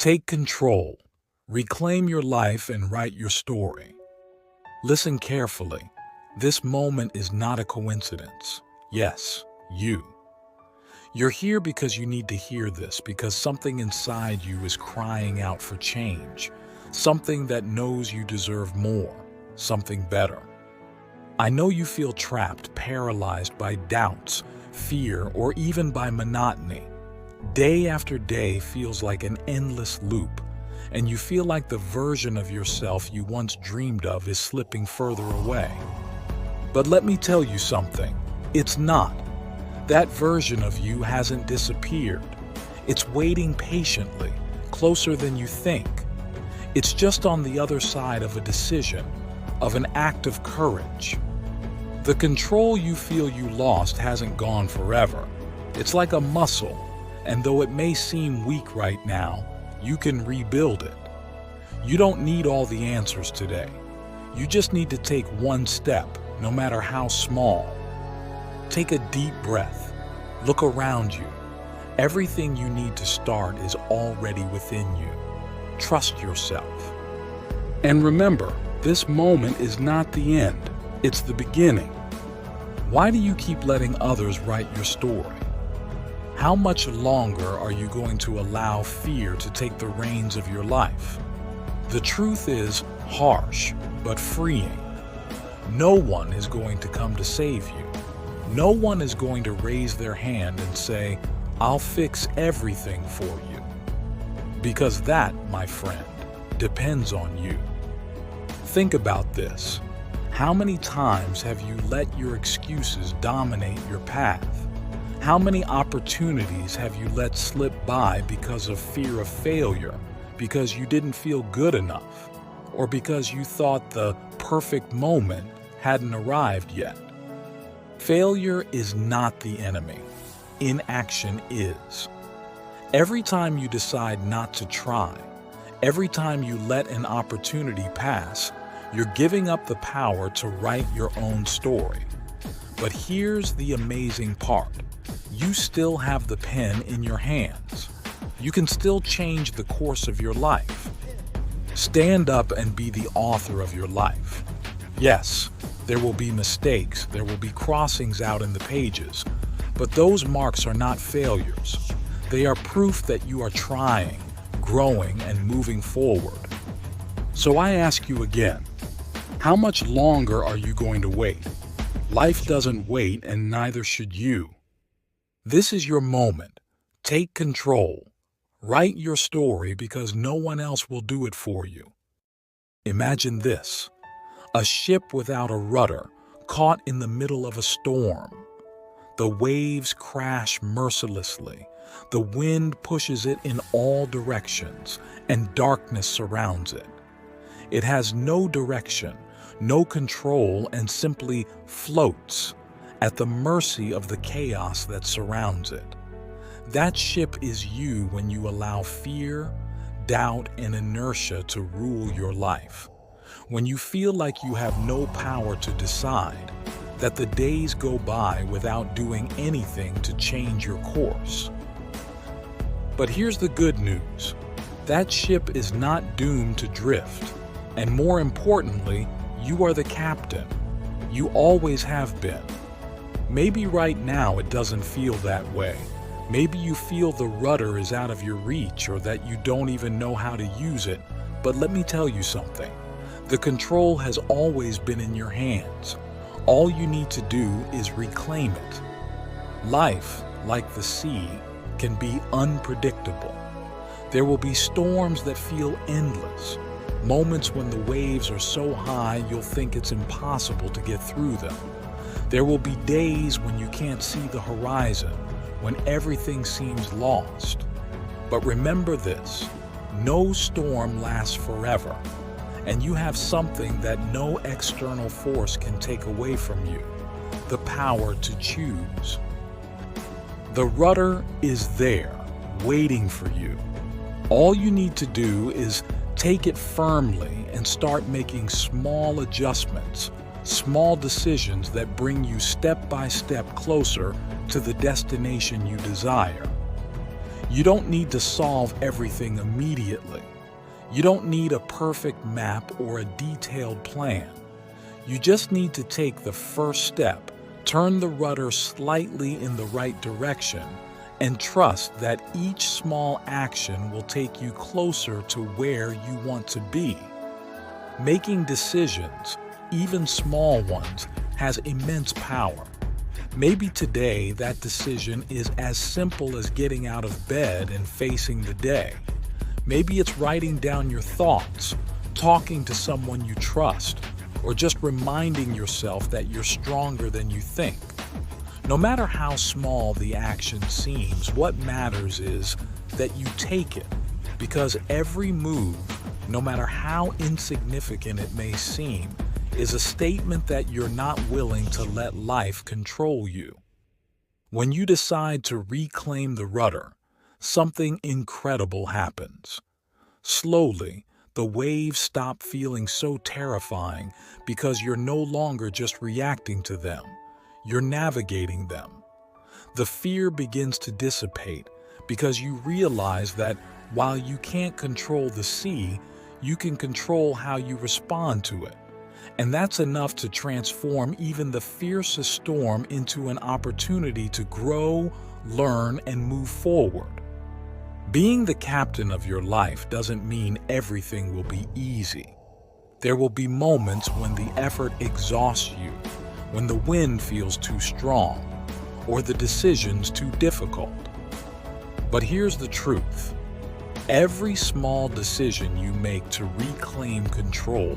Take control, reclaim your life, and write your story. Listen carefully. This moment is not a coincidence. Yes, you. You're here because you need to hear this, because something inside you is crying out for change, something that knows you deserve more, something better. I know you feel trapped, paralyzed by doubts, fear, or even by monotony. Day after day feels like an endless loop, and you feel like the version of yourself you once dreamed of is slipping further away. But let me tell you something, it's not. That version of you hasn't disappeared. It's waiting patiently, closer than you think. It's just on the other side of a decision, of an act of courage. The control you feel you lost hasn't gone forever. It's like a muscle, and though it may seem weak right now, you can rebuild it. You don't need all the answers today. You just need to take one step, no matter how small. Take a deep breath. Look around you. Everything you need to start is already within you. Trust yourself. And remember, this moment is not the end. It's the beginning. Why do you keep letting others write your story? How much longer are you going to allow fear to take the reins of your life? The truth is harsh, but freeing. No one is going to come to save you. No one is going to raise their hand and say, "I'll fix everything for you." Because that, my friend, depends on you. Think about this. How many times have you let your excuses dominate your path? How many opportunities have you let slip by because of fear of failure, because you didn't feel good enough, or because you thought the perfect moment hadn't arrived yet? Failure is not the enemy. Inaction is. Every time you decide not to try, every time you let an opportunity pass, you're giving up the power to write your own story. But here's the amazing part. You still have the pen in your hands. You can still change the course of your life. Stand up and be the author of your life. Yes, there will be mistakes, there will be crossings out in the pages, but those marks are not failures. They are proof that you are trying, growing, and moving forward. So I ask you again, how much longer are you going to wait? Life doesn't wait, and neither should you. This is your moment. Take control. Write your story because no one else will do it for you. Imagine this: a ship without a rudder, caught in the middle of a storm. The waves crash mercilessly. The wind pushes it in all directions, and darkness surrounds it. It has no direction, no control, and simply floats at the mercy of the chaos that surrounds it. That ship is you when you allow fear, doubt, and inertia to rule your life. When you feel like you have no power to decide, that the days go by without doing anything to change your course. But here's the good news. That ship is not doomed to drift. And more importantly, you are the captain. You always have been. Maybe right now it doesn't feel that way. Maybe you feel the rudder is out of your reach, or that you don't even know how to use it. But let me tell you something. The control has always been in your hands. All you need to do is reclaim it. Life, like the sea, can be unpredictable. There will be storms that feel endless. Moments when the waves are so high you'll think it's impossible to get through them. There will be days when you can't see the horizon, when everything seems lost. But remember this: no storm lasts forever, and you have something that no external force can take away from you: the power to choose. The rudder is there, waiting for you. All you need to do is take it firmly and start making small adjustments, small decisions that bring you step by step closer to the destination you desire. You don't need to solve everything immediately. You don't need a perfect map or a detailed plan. You just need to take the first step, turn the rudder slightly in the right direction, and trust that each small action will take you closer to where you want to be. Making decisions, even small ones, has immense power. Maybe today that decision is as simple as getting out of bed and facing the day. Maybe it's writing down your thoughts, talking to someone you trust, or just reminding yourself that you're stronger than you think. No matter how small the action seems, what matters is that you take it, because every move, no matter how insignificant it may seem, is a statement that you're not willing to let life control you. When you decide to reclaim the rudder, something incredible happens. Slowly, the waves stop feeling so terrifying because you're no longer just reacting to them, you're navigating them. The fear begins to dissipate because you realize that while you can't control the sea, you can control how you respond to it. And that's enough to transform even the fiercest storm into an opportunity to grow, learn, and move forward. Being the captain of your life doesn't mean everything will be easy. There will be moments when the effort exhausts you, when the wind feels too strong, or the decisions too difficult. But here's the truth. Every small decision you make to reclaim control,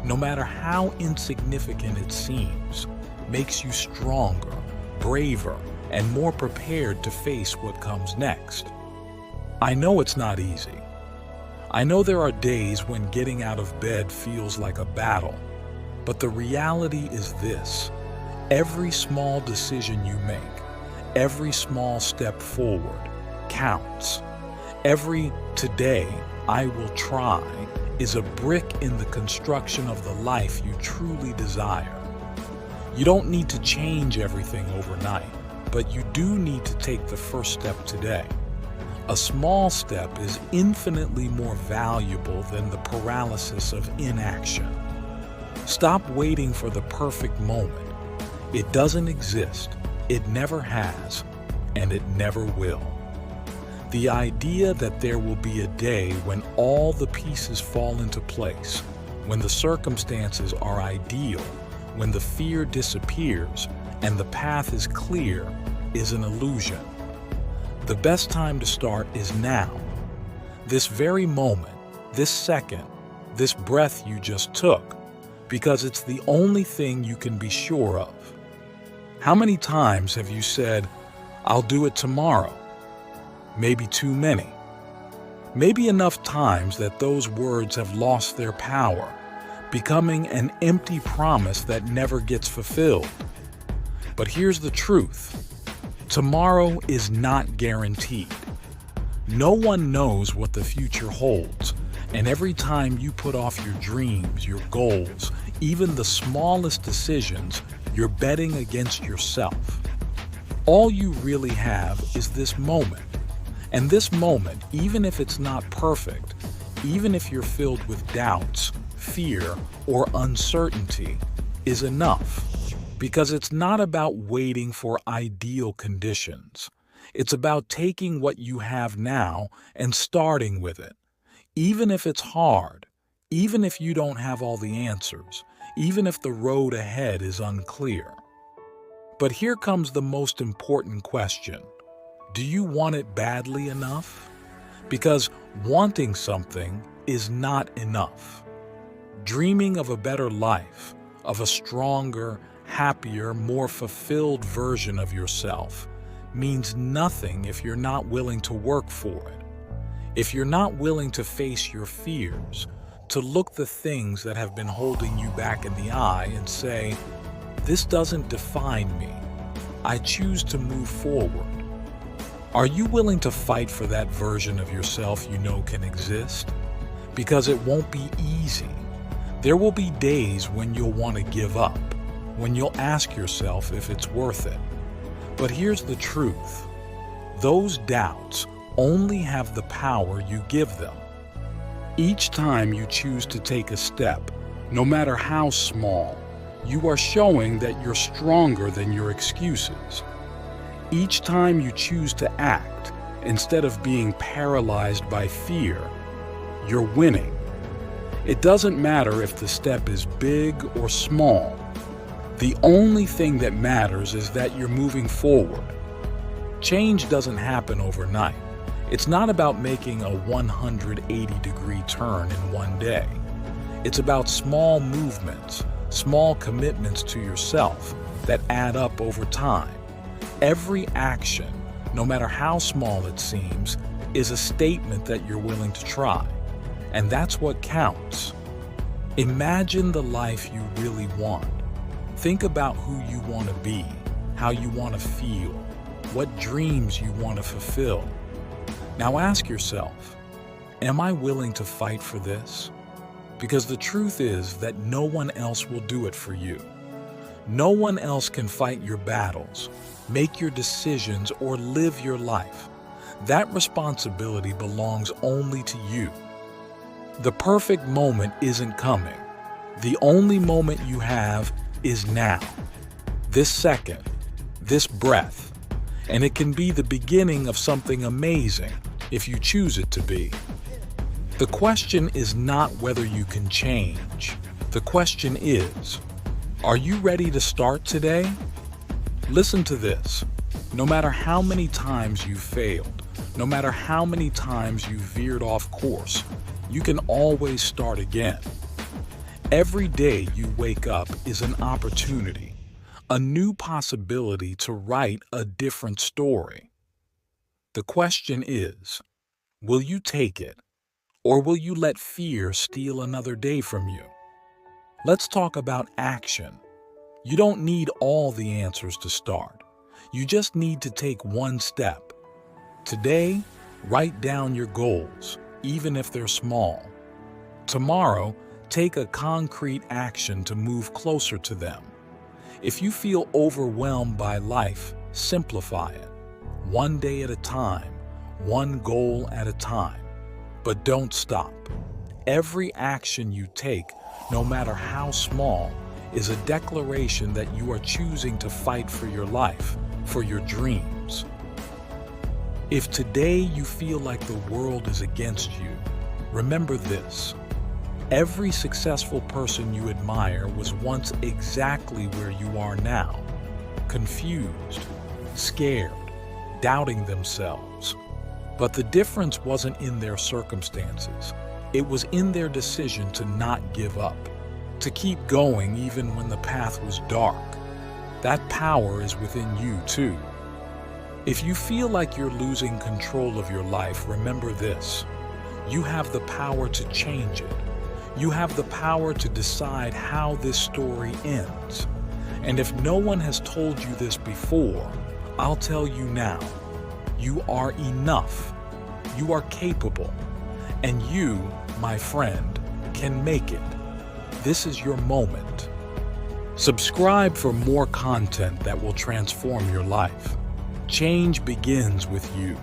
no matter how insignificant it seems, makes you stronger, braver, and more prepared to face what comes next. I know it's not easy. I know there are days when getting out of bed feels like a battle, but the reality is this: every small decision you make, every small step forward, counts. Every "today I will try" is a brick in the construction of the life you truly desire. You don't need to change everything overnight, but you do need to take the first step today. A small step is infinitely more valuable than the paralysis of inaction. Stop waiting for the perfect moment. It doesn't exist, it never has, and it never will. The idea that there will be a day when all the pieces fall into place, when the circumstances are ideal, when the fear disappears, and the path is clear, is an illusion. The best time to start is now. This very moment, this second, this breath you just took, because it's the only thing you can be sure of. How many times have you said, "I'll do it tomorrow"? Maybe too many. Maybe enough times that those words have lost their power, becoming an empty promise that never gets fulfilled. But here's the truth. Tomorrow is not guaranteed. No one knows what the future holds, and every time you put off your dreams, your goals, even the smallest decisions, you're betting against yourself. All you really have is this moment. And this moment, even if it's not perfect, even if you're filled with doubts, fear, or uncertainty, is enough. Because it's not about waiting for ideal conditions. It's about taking what you have now and starting with it. Even if it's hard, even if you don't have all the answers, even if the road ahead is unclear. But here comes the most important question. Do you want it badly enough? Because wanting something is not enough. Dreaming of a better life, of a stronger, happier, more fulfilled version of yourself means nothing if you're not willing to work for it. If you're not willing to face your fears, to look the things that have been holding you back in the eye and say, "This doesn't define me. I choose to move forward." Are you willing to fight for that version of yourself you know can exist? Because it won't be easy. There will be days when you'll want to give up, when you'll ask yourself if it's worth it. But here's the truth. Those doubts, only have the power you give them. Each time you choose to take a step, no matter how small, you are showing that you're stronger than your excuses. Each time you choose to act, instead of being paralyzed by fear, you're winning. It doesn't matter if the step is big or small. The only thing that matters is that you're moving forward. Change doesn't happen overnight. It's not about making a 180-degree turn in one day. It's about small movements, small commitments to yourself that add up over time. Every action, no matter how small it seems, is a statement that you're willing to try. And that's what counts. Imagine the life you really want. Think about who you want to be, how you want to feel, what dreams you want to fulfill. Now ask yourself, am I willing to fight for this? Because the truth is that no one else will do it for you. No one else can fight your battles, make your decisions, or live your life. That responsibility belongs only to you. The perfect moment isn't coming. The only moment you have is now. This second, this breath. And it can be the beginning of something amazing if you choose it to be. The question is not whether you can change. The question is, are you ready to start today? Listen to this. No matter how many times you've failed, no matter how many times you've veered off course, you can always start again. Every day you wake up is an opportunity, a new possibility to write a different story. The question is, will you take it, or will you let fear steal another day from you? Let's talk about action. You don't need all the answers to start. You just need to take one step. Today, write down your goals, even if they're small. Tomorrow, take a concrete action to move closer to them. If you feel overwhelmed by life, simplify it. One day at a time, one goal at a time. But don't stop. Every action you take, no matter how small, is a declaration that you are choosing to fight for your life, for your dreams. If today you feel like the world is against you, remember this. Every successful person you admire was once exactly where you are now, confused, scared, doubting themselves. But the difference wasn't in their circumstances. It was in their decision to not give up, to keep going even when the path was dark. That power is within you too. If you feel like you're losing control of your life, remember this. You have the power to change it. You have the power to decide how this story ends. And if no one has told you this before, I'll tell you now. You are enough. You are capable. And you, my friend, can make it. This is your moment. Subscribe for more content that will transform your life. Change begins with you.